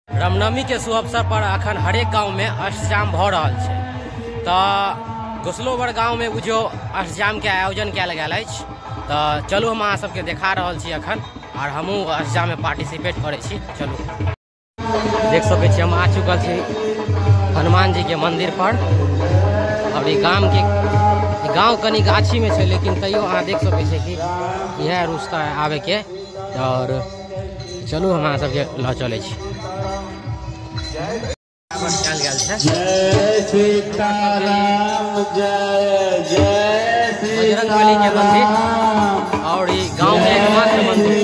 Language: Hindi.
रामनवमी के शुभ अवसर पर अखन हरेक गांव में अष्टजाम भ रहल छै। तो घोसलोवर गांव में बुझियो अष्टजाम के आयोजन कयल गेल अछि। तो चलू हम अहाँ सबके देखा रहल छी अखन, और हमहूँ अष्टजाम में पार्टिसिपेट करै छी। चलू देख सकै छी हम आ चुकल छी हनुमान जी के मंदिर पर। और ये गांव कनी गाछी में छै, लेकिन तैयो अहाँ देख सकै छी कि यह रुस्ता है आवे के। और चलू हम अहाँ सबके ल चलै छी। बजरंगबली के मंदिर और ये गांव में एकमात्र मंदिर